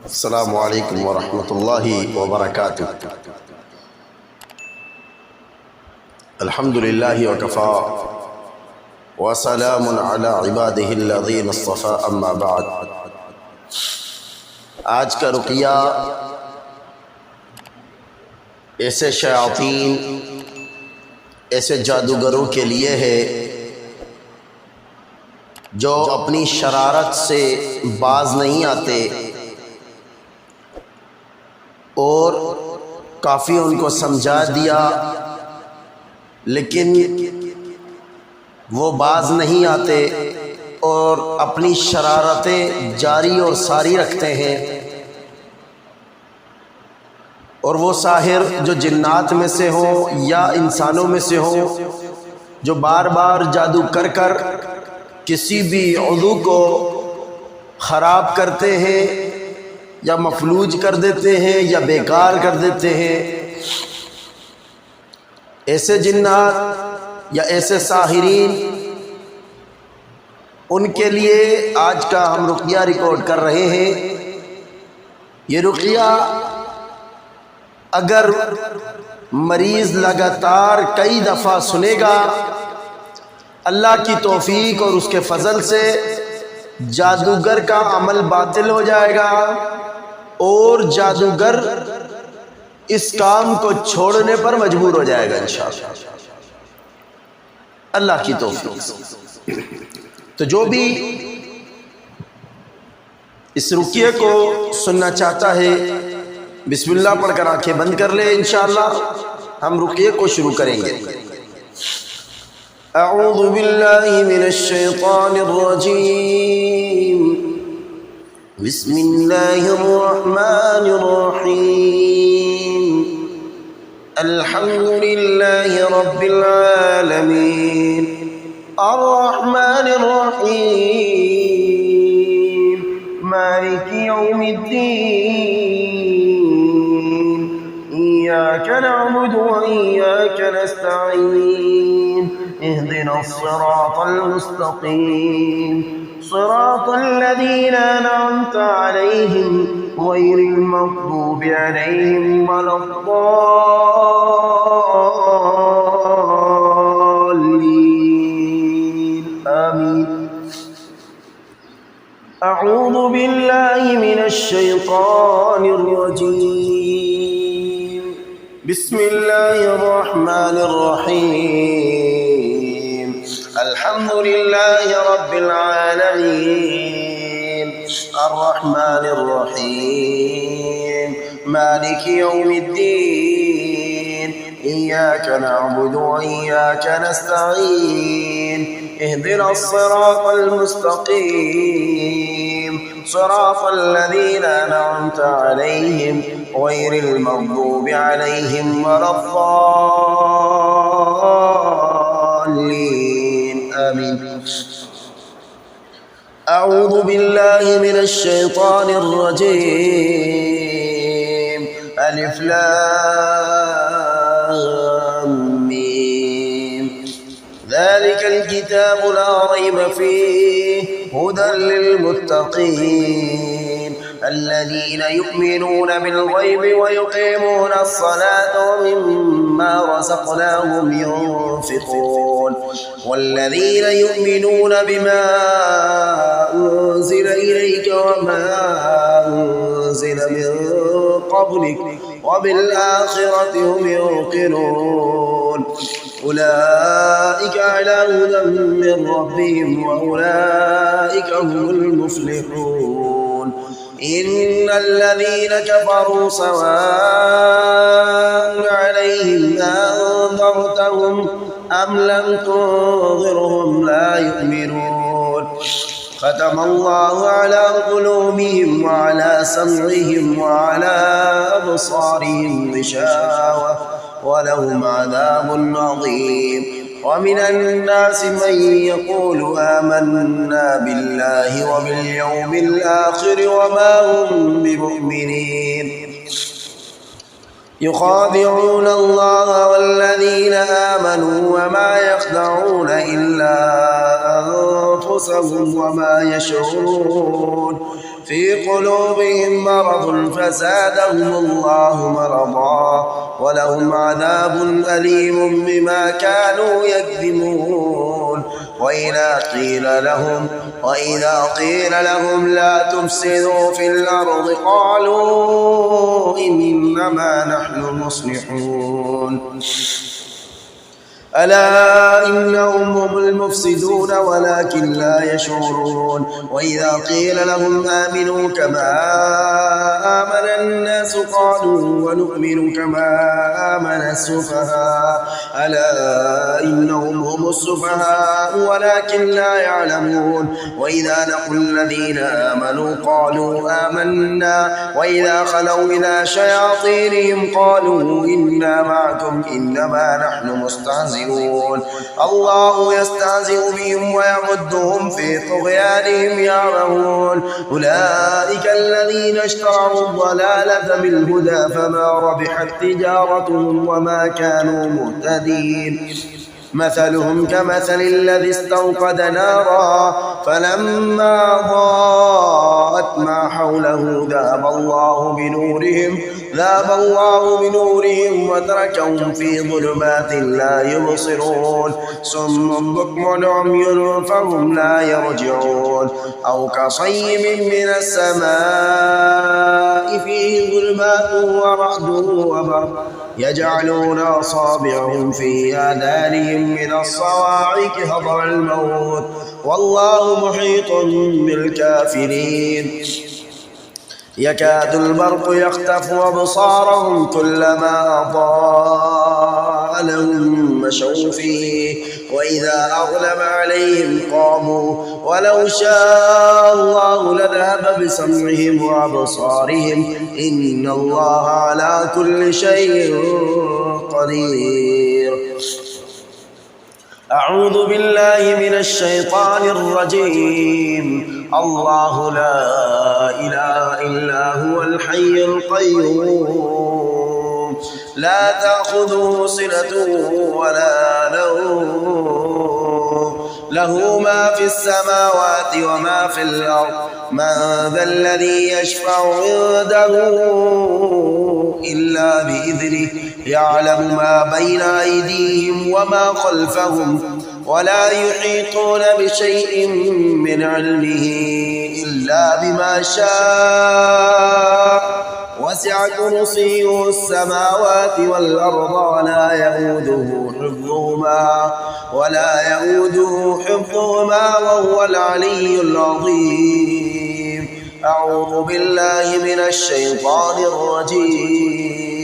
अस्सलामु अलैकुम वरहमतुल्लाहि वबरकातुहू। अल्हम्दुलिल्लाहि वकफ़ा व सलामुन अला इबादिहिल्लज़ीना इस्तफ़ा, अम्मा बाद। आज का रुक़िया ऐसे शयातीन, ऐसे जादूगरों के लिए है जो अपनी शरारत से बाज नहीं आते और काफ़ी उनको समझा दिया, लेकिन वो बाज नहीं आते और अपनी शरारतें जारी और सारी रखते हैं। और वो साहिर जो जिन्नात में से हो या इंसानों में से हो, जो बार बार जादू कर कर किसी भी उज़ू को ख़राब करते हैं या मफलूज कर देते हैं या बेकार कर देते हैं, ऐसे जिन्नात या ऐसे साहिरीन, उनके लिए आज का हम रुक़िया रिकॉर्ड कर रहे हैं। ये रुक़िया अगर मरीज़ लगातार कई दफ़ा सुनेगा, अल्लाह की तौफीक और उसके फ़ज़ल से जादूगर का अमल बातिल हो जाएगा और जादूगर इस काम को छोड़ने पर मजबूर हो जाएगा इंशाअल्लाह, अल्लाह की तौफीक से। तो जो भी इस रुक़िये को सुनना चाहता है, बिस्मिल्लाह पढ़कर आंखें बंद कर ले। इंशाअल्लाह हम रुक़िये को शुरू करेंगे। अऊज़ु बिल्लाहि मिनश शैतानिर रजीम, बिस्मिल्लाहिर रहमानिर रहीम, अल्हम्दुलिल्लाहि रब्बिल आलमीन, अर्रहमानिर रहीम, मालिकि यौमिद्दीन, इय्याका नअबुदु व इय्याका नस्तईन, इहदिनस सिरातल मुस्तक़ीम, सिरातल लज़ीना अनअमता अलैहिम गैरिल मग़्दूबि अलैहिम वलद्दाल्लीन, आमीन। अऊज़ु बिल्लाहि मिनश शैतानिर रजीम, बिस्मिल्लाहिर रहमानिर रहीम, अल्हम्दुलिल्लाहि रब्बिल आलमीन, अर्रहमानिर रहीम, मालिकि यौमिद्दीन, इय्याका नअबुदु व इय्याका नस्तईन, इहदिनस सिरातल मुस्तक़ीम, सिरातल लज़ीना अनअमता अलैहिम गैरिल मग़्दूबि अलैहिम वलद्दाल्लीन, आमीन। अऊज़ु बिल्लाहि मिनश शैतानिर रजीम, अलिफ लाम मीम, ज़ालिकल किताबु ला रैब फ़ीहि हुदल लिलमुत्तक़ीन, الذين يؤمنون بالغيب ويقيمون الصلاة ومما رزقناهم ينفقون، والذين يؤمنون بما أنزل إليك وما أنزل من قبلك وبالآخرة هم يوقنون، أولئك على هدى من ربهم وأولئك هم المفلحون. إن الذين كفروا سواء عليهم أنذرتهم أم لم تنذرهم لا يؤمنون، ختم الله على قلوبهم وعلى سمعهم وعلى أبصارهم غشاوة ولهم عذاب عظيم. ومن الناس من يقول آمنا بالله وباليوم الآخر وما هم بمؤمنين، يخادعون الله والذين آمنوا وما يخدعون إلا أنفسهم وما يشعرون. في قلوبهم مرض فزادهم الله مرضا ولهم عذاب أليم بما كانوا يكذبون. وإذا قيل لهم لا تفسدوا في الأرض قالوا إنما نحن مصلحون ألا إنهم هم المفسدون ولكن لا يشعرون. وإذا قيل لهم آمنوا كما آمن الناس قالوا ونؤمن كما آمن السفهاء ألا إنهم هم السفهاء ولكن لا يعلمون. وإذا لقوا الذين آمنوا قالوا آمنا وإذا خلوا إلى شياطينهم قالوا إنا معكم إنما نحن مستهزئون. الله يستهزئ بهم ويمدهم في طغيانهم يعمهون. أولئك الذين اشتروا الضلالة بالهدى فما ربحت تجارتهم وما كانوا مهتدين. مثلهم كمثل الذي استوقد نارا فلما ضاءت ما حوله ذهب الله بنورهم وتركهم في ظلمات لا يبصرون. صم بكم عمي فهم لا يرجعون. أو كصيب من السماء فيه ظلمات ورعد وبرق يجعلون أصابعهم في آذانهم من الصواعق حذر الموت والله محيط بالكافرين. يكاد البرق يخطف أبصارهم كلما أضاء لهم مشوا فيه وإذا أظلم عليهم قاموا ولو شاء الله لذهب بسمعهم وأبصارهم إن الله على كل شيء قدير. أعوذ بالله من الشيطان الرجيم. الله لا إله إلا هو الحي القيوم لا تأخذه سنة ولا نوم له ما في السماوات وما في الأرض من ذا الذي يشفع عنده إلا بإذنه يعلم ما بين أيديهم وما خلفهم ولا يحيطون بشيء من علمه إلا بما شاء وسع كرسيه السماوات والأرض ولا يؤوده حفظهما وهو العلي العظيم. أعوذ بالله من الشيطان الرجيم.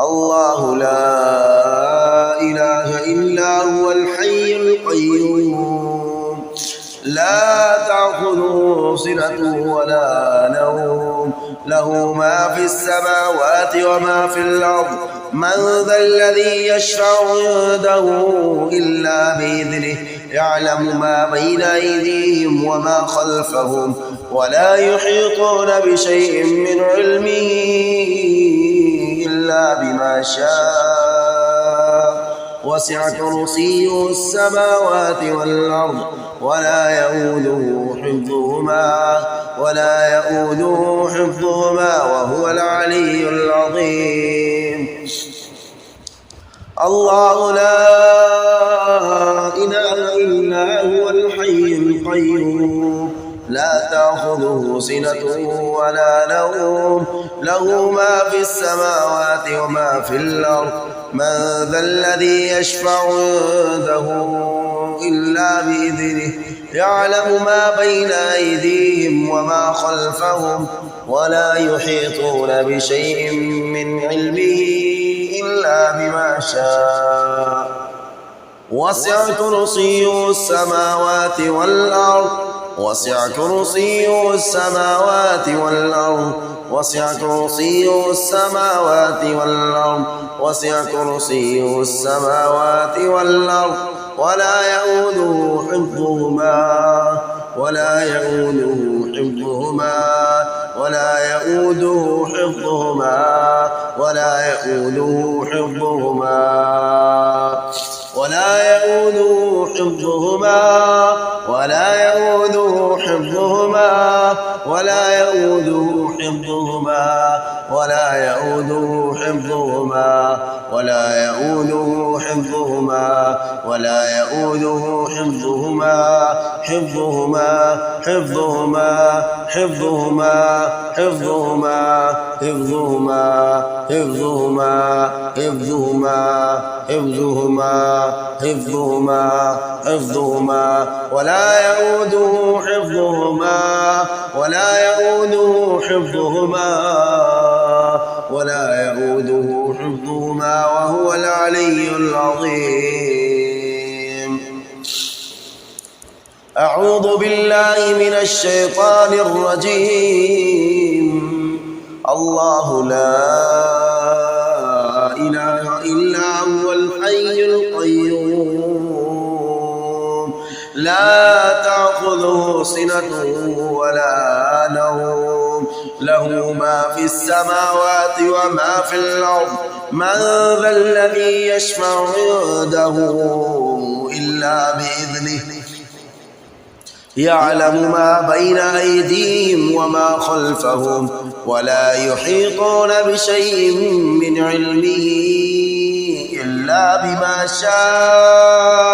الله لا إله إلا هو الحي القيوم لا تأخذه سنة ولا نوم له ما في السماوات وما في الأرض من ذا الذي يشفع عنده إلا بإذنه يعلم ما بين أيديهم وما خلفهم ولا يحيطون بشيء من علمه إلا بما شاء وسع كرسيه السماوات والأرض ولا يؤوده حفظهما وهو العلي العظيم. الله لا إله إلا هو الحي القيوم لا تأخذه سنة ولا نوم له ما في السماوات وما في الأرض من ذا الذي يشفع عنده إلا بإذنه يعلم ما بين أيديهم وما خلفهم ولا يحيطون بشيء من علمه إلا بما شاء وسع كرسيه السماوات والأرض وسع كرسيه السماوات والأرض وسع كرسيه السماوات والأرض وسع كرسيه السماوات والأرض ولا يؤوده حفظهما ولا يؤوده حفظهما ولا يؤوده حفظهما ولا يؤوده حفظهما ولا يؤوده حفظهما ولا يؤوده حفظهما ولا يؤوده حفظهما ولا يؤوده حفظهما ولا يؤوده حفظهما ولا يؤوده حفظهما حفظهما حفظهما حفظهما حفظهما حفظهما حفظهما حفظهما حفظهما حفظهما حفظهما ولا يؤوده حفظهما ولا يؤوده حفظهما ولا يؤوده حفظهما وهو العلي العظيم. أعوذ بالله من الشيطان الرجيم. الله لا إله إلا هو الحي القيوم لا تأخذه سنة ولا نوم له ما في السماوات وما في الأرض من ذا الذي يشفع عنده إلا بإذنه يعلم ما بين أيديهم وما خلفهم ولا يحيطون بشيء من علمه إلا بما شاء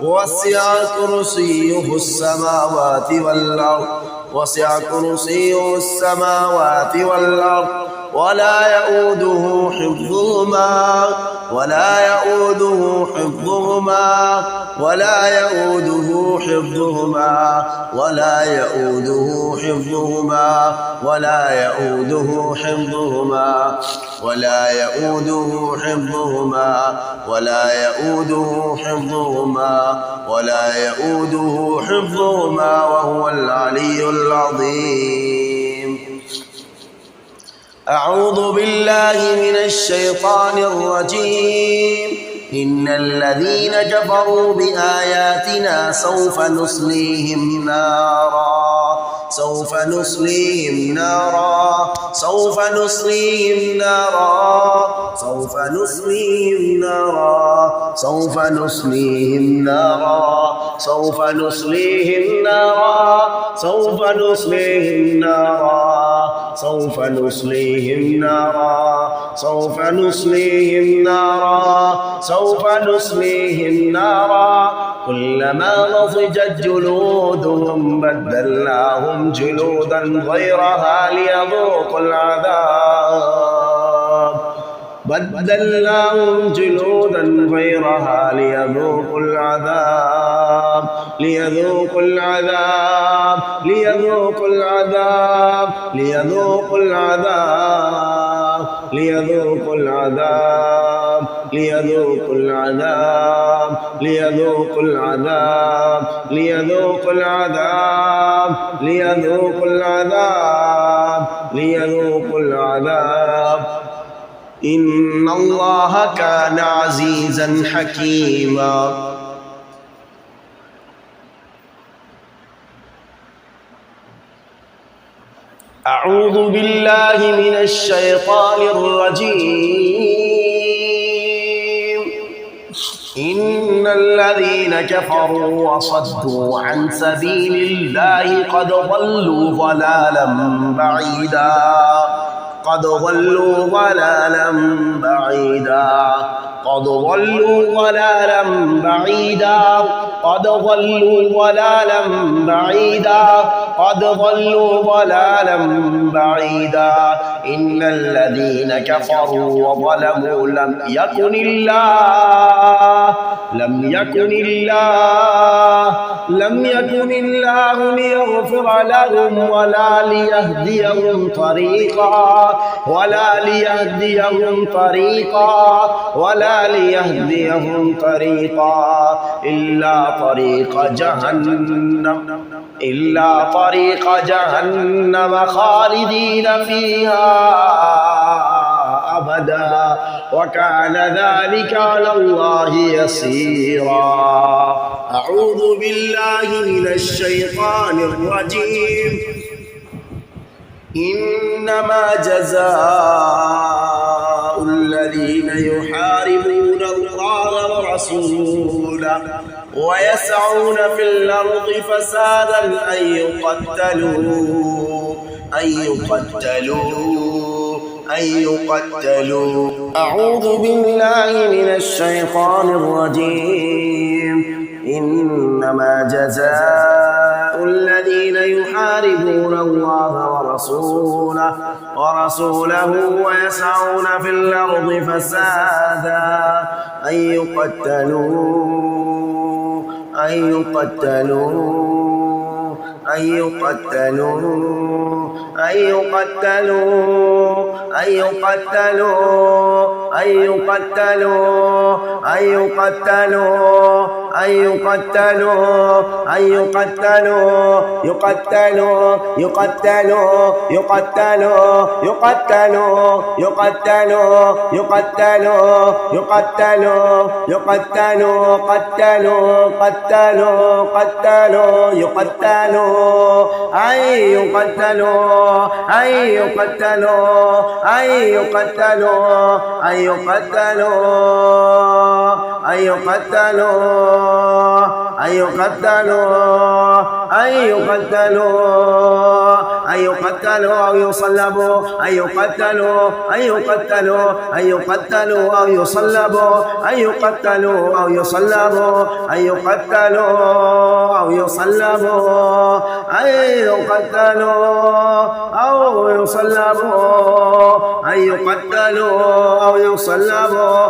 وسع كرسيه السماوات والأرض وسع كرسيه السماوات والأرض ولا يؤوده حفظهما ولا يؤوده حفظهما ولا يؤوده حفظهما ولا يؤوده حفظهما ولا يؤوده حفظهما ولا يؤوده حفظهما ولا يؤوده حفظهما ولا يؤوده حفظهما وهو العلي العظيم. أعوذ بالله من الشيطان الرجيم. إن الذين كفروا بآياتنا سوف نصليهم نارا سوف نصليهم نارا سوف نصليهم نارا سوف نصليهم نارا سوف نصليهم نارا سوف نصليهم نارا سوف نصليهم نارا سوف نصليهم نارا سوف نصليهم نارا سوف نصليهم نارا كلما نضجت جلودهم بدلناهم جلودا غيرها ليذوقوا العذاب بدلناهم جلودا غيرها ليذوقوا العذاب ليذوقوا العذاب ليذوقوا العذاب ليذوقوا العذاب ليذوقوا العذاب ليذوقوا العذاب ليذوقوا العذاب ليذوقوا العذاب ليذوقوا العذاب ليذوقوا العذاب إن الله كان عزيزا حكيما. أعوذ بالله من الشيطان الرجيم. إن الذين كفروا وصدوا عن سبيل الله قد ضلوا ضلالا بعيدا قد ضلوا ضلالا بعيدا قد ضلوا ضلالا بعيدا قد ضلوا ضلالا بعيدا قد ضلوا ضلالا بعيدا. إن الذين كفروا وظلموا لم يكن الله ليغفر لهم ولا ليهديهم طريقا ولا ليهديهم طريقا ولا ليهديهم طريقا إلا طريق جهنم خالدين فيها أبدا وكان ذلك على الله يسيرا. أعوذ بالله من الشيطان الرجيم. إنما جزاء الذين يحاربون الله ورسوله ويسعون في الأرض فسادا أن يقتلوا. أعوذ بالله من الشيطان الرجيم. إنما جزاء الذين يحاربون الله ورسوله ويسعون في الأرض فسادا أن يقتلوا أو يصلبوا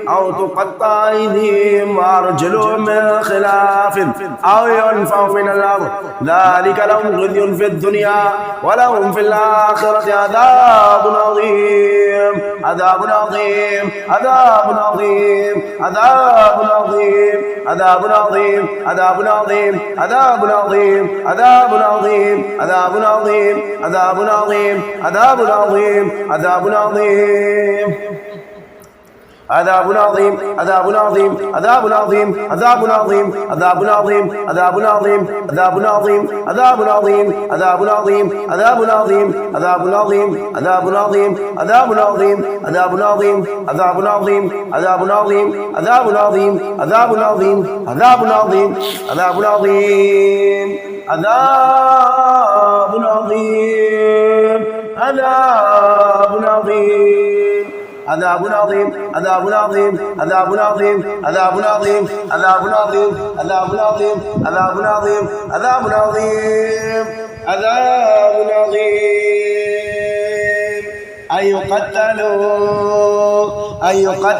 أو تقطع أيديهم وأرجلهم من خلاف أو ينفوا من الأرض ذلك لهم خزي في الدنيا ولهم في الآخرة عذاب أن يقتلوا أو يصلبوا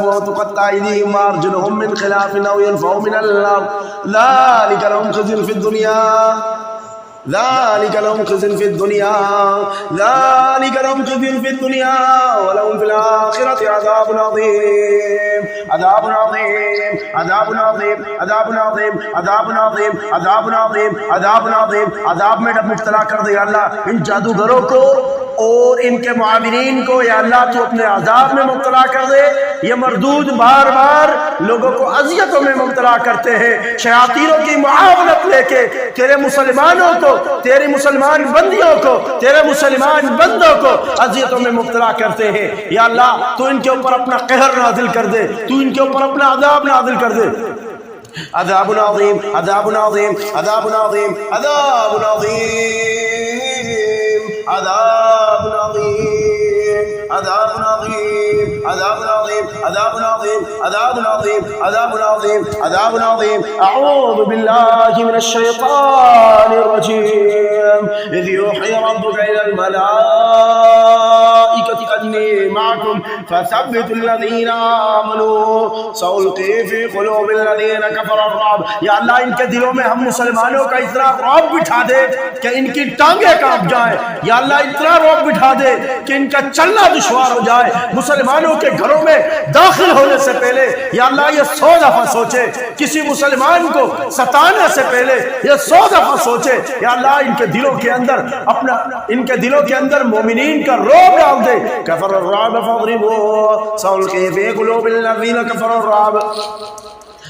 أو تقطع أيديهم وأرجلهم من خلاف أو ينفوا من الأرض ذلك لهم خزي في الدنيا ولهم في الآخرة عذاب में मुब्तला कर दे अल्लाह इन जादूगरों को और इनके मुआविनीन को। या अल्लाह तो अपने अजाब में मुब्तला कर दे। ये मरदूद बार बार लोगों को अजियतों में मुब्तला करते हैं। शयातीनों की मुआवनत लेके तेरे मुसलमानों को, तेरी मुसलमान बंदियों को, तेरे मुसलमान बंदों को अजियतों में मुब्तला करते हैं। या अल्लाह तू इनके ऊपर अपना कहर नाजिल कर दे, तू इनके ऊपर अपना अजाब नाजिल कर दे। अज़ाबुन अज़ीम, अज़ाबुन अज़ीम, अज़ाबुन अज़ीम, अज़ाबुन अज़ीम, अज़ाबुन अज़ीम, अज़ाबुन अज़ीम, अज़ाबुन अज़ीम, अज़ाबुन अज़ीम, अज़ाबुन अज़ीम, अज़ाबुन अज़ीम, अज़ाबुन अज़ीम। अऊज़ु बिल्लाहि मिनश शैतानिर रजीम। इज़ यूही रब्बुका इलल मलाइकति अन्नी मअकुम फसब्बितुल लज़ीना आमनू सउल्क़ी फ़ी क़ुलूबिल लज़ीना कफ़रू अर्रुअब। या अल्लाह इनके दिलों में हम मुसलमानों का इतना रौब बिठा दे कि इनकी टांगें कांप जाए। या अल्लाह इतना रौब बिठा दे कि इनका चलना दुश्वार हो जाए। मुसलमानों के घरों में दाखिल होने से पहले या अल्लाह ये 100 दफा सोचे, किसी मुसलमान को सताने से पहले ये 100 दफा सोचे। या अल्लाह इनके दिलों के अंदर इनके दिलों के अंदर मोमिनीन का रौब डाल दे। कफ़र अर्रुअब फ़ज़रिबू सउल्क़ी फ़ी क़ुलूबिल लज़ीना कफ़रू अर्रुअब।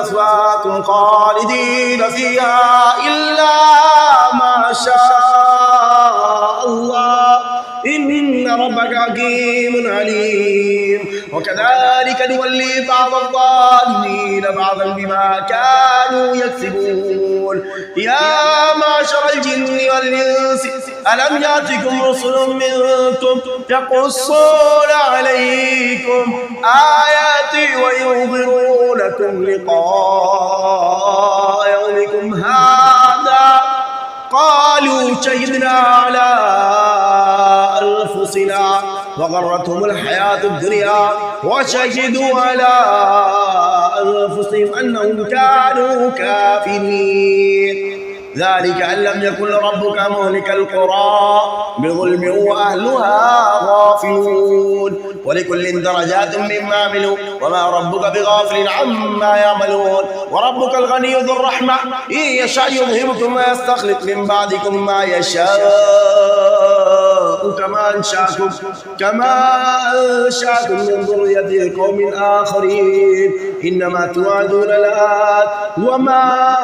مثواكم خالدين فيها إلا ما شاء الله إن ربك حكيم عليم وكذلك نولي بعض الظالمين بعضا بما كانوا يكسبون يا معشر الجن والإنس ألم يأتكم رسل منكم يقصون عليكم آياتي وينذرونكم لقاء يومكم هذا قالوا شهدنا على أنفسنا وغرتهم الحياة الدنيا وشهدوا على أنفسهم أنهم كانوا كافرين ذلك أن لم يكن ربك مهلك القرى بظلم وأهلها غافلون ولكل درجات مما عملوا وما ربك بغافل عما يعملون وربك الغني ذو الرحمة إن يشاء يذهبكم ويستخلف من بعدكم ما يشاء كما أنشأكم من ذرية قوم آخرين إنما توعدون لآت وما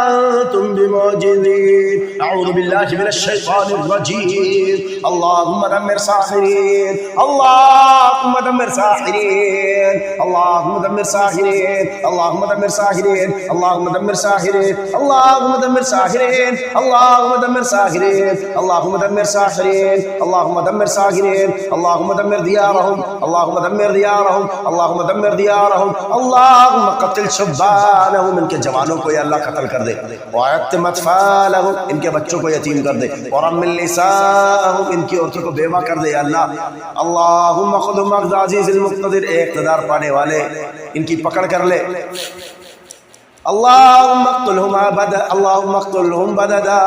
أنتم بمعجزين أعوذ بالله من الشيطان الرجيم اللهم دمر ساحرين اللهم دمر ساحرين اللهم دمر ساحرين اللهم دمر ساحرين اللهم دمر ساحرين اللهم دمر ساحرين اللهم دمر ساحرين اللهم دمر ساحرين اللهم دمر ساحرين اللهم دمر ديارهم اللهم دمر ديارهم اللهم دمر ديارهم اللهم قتل شبانهم ان کے جوانوں کو یا اللہ قتل کر دے وعتم اطفالهم ان کے بچوں کو یتیم کر دے ورمل نساءهم ان کی عورتوں کو بیوہ کر دے یا اللہ اللہم خذهم اخذ عزیز المقتدر اقتدار پانے والے ان کی پکڑ کر لے اللهم اقتلهم بددا اللهم اقتلهم بددا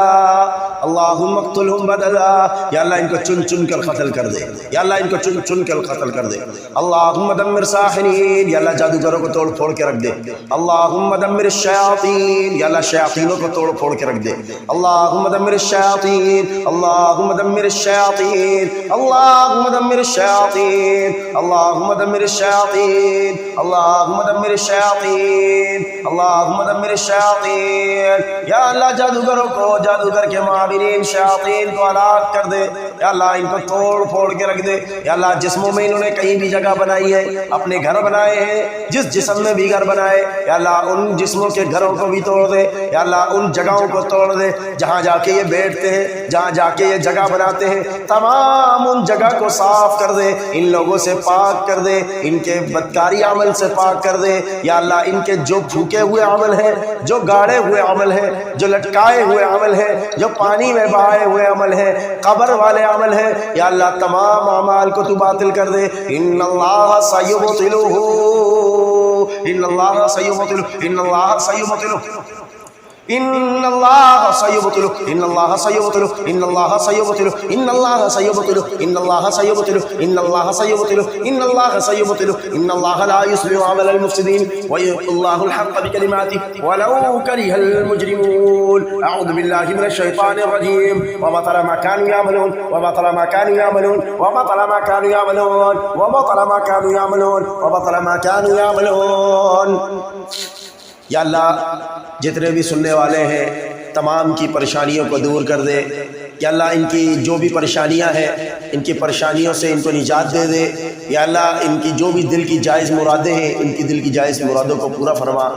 اللهم اقتلهم بددا یا اللہ ان کو چن چن کر قتل کر دے یا اللہ ان کو چن چن کر قتل کر دے اللهم دمر ساحرین یا اللہ جادوگروں کو توڑ پھوڑ کے رکھ دے اللهم دمر الشیاطین یا اللہ شیاطینوں کو توڑ پھوڑ کے رکھ دے اللهم دمر الشیاطین اللهم دمر الشیاطین اللهم دمر الشیاطین اللهم دمر الشیاطین اللهم دمر الشیاطین اللهم مدمر الشیاطین یا اللہ جادوگروں کو جادوگر کے معاونین شیاطین کو ہلاک کر دے یا اللہ ان کو توڑ پھوڑ کے رکھ دے یا اللہ جسموں میں انہوں نے کہیں بھی جگہ بنائی ہے اپنے گھر بنائے ہیں جس جسم میں بھی گھر بنائے یا اللہ ان جسموں کے گھروں کو بھی توڑ دے یا اللہ ان جگہوں کو توڑ دے جہاں جا کے یہ بیٹھتے ہیں جہاں جا کے یہ جگہ بناتے ہیں تمام ان جگہ کو صاف کر دے ان لوگوں سے پاک کر دے ان کے بدکاری عمل سے پاک کر دے یا اللہ ان کے جو بھوکے ہوئے عمل ہے جو گاڑے ہوئے عمل ہے جو لٹکائے ہوئے عمل ہے جو پانی میں بہائے ہوئے عمل ہے قبر والے عمل ہے یا اللہ تمام اعمال کو تو باطل کر دے ان اللہ سیبطلہ ان اللہ سیبطلہ ان اللہ سیبطلہ ان اللہ سیبطلہ ان اللہ سیبطلہ ان اللہ سیبطلہ ان اللہ سیبطلہ ان اللہ سیبطلہ ان اللہ سیبطلہ ان اللہ سیبطلہ ان اللہ لا یصلح عمل المفسدین ویحق اللہ الحق بکلماته ولو کرہ المجرمون اعوذ باللہ من الشیطان الرجیم وبطل ما كانوا يعملون وبطل ما كانوا يعملون وبطل ما كانوا يعملون وبطل ما كانوا يعملون وبطل ما كانوا يعملون یا اللہ جتنے بھی سننے والے ہیں تمام کی پریشانیوں کو دور کر دے یا اللہ ان کی جو بھی پریشانیاں ہیں ان کی پریشانیوں سے ان کو نجات دے دے یا اللہ ان کی جو بھی دل کی جائز مرادیں ہیں ان کی دل کی جائز مرادوں کو پورا فرما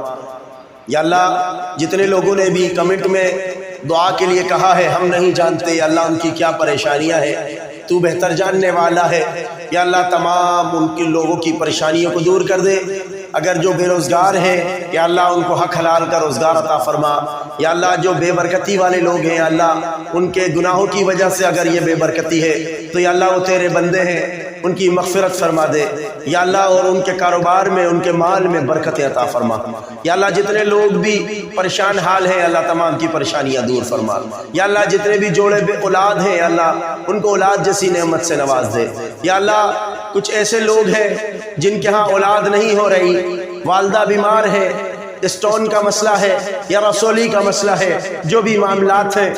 یا اللہ جتنے لوگوں نے بھی کمنٹ میں دعا کے لیے کہا ہے ہم نہیں جانتے یا اللہ ان کی کیا پریشانیاں ہیں تو بہتر جاننے والا ہے یا اللہ تمام ان کے لوگوں کی پریشانیوں کو دور کر دے اگر جو بے روزگار ہیں یا اللہ ان کو حق حلال کا روزگار عطا فرما یا اللہ جو بے برکتی والے لوگ ہیں یا اللہ ان کے گناہوں کی وجہ سے اگر یہ بے برکتی ہے تو یا اللہ وہ تیرے بندے ہیں ان کی مغفرت فرما دے یا اللہ اور ان کے کاروبار میں ان کے مال میں برکت عطا فرما یا اللہ جتنے لوگ بھی پریشان حال ہیں اللہ تمام کی پریشانیاں دور فرما یا اللہ جتنے بھی جوڑے بے اولاد ہیں یا اللہ ان کو اولاد جیسی نعمت سے نواز دے یا اللہ کچھ ایسے لوگ ہیں جن کے ہاں اولاد نہیں ہو رہی والدہ بیمار ہے اسٹون کا مسئلہ ہے یا رسولی کا مسئلہ ہے جو بھی معاملات ہیں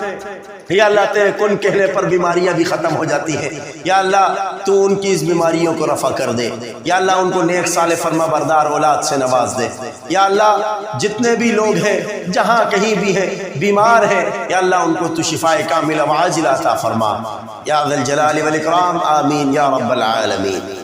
یا اللہ تیرے کن کہنے پر بیماریاں بھی ختم ہو جاتی ہیں، یا اللہ تو ان کی اس بیماریوں کو رفع کر دے، یا اللہ ان کو نیک صالح فرما بردار اولاد سے نواز دے، یا اللہ جتنے بھی لوگ ہیں جہاں کہیں بھی ہیں بیمار ہیں، یا اللہ ان کو تو شفائے کاملہ وعاجلہ عطا فرما، یا ذا الجلال والاکرام، آمین یا رب العالمین۔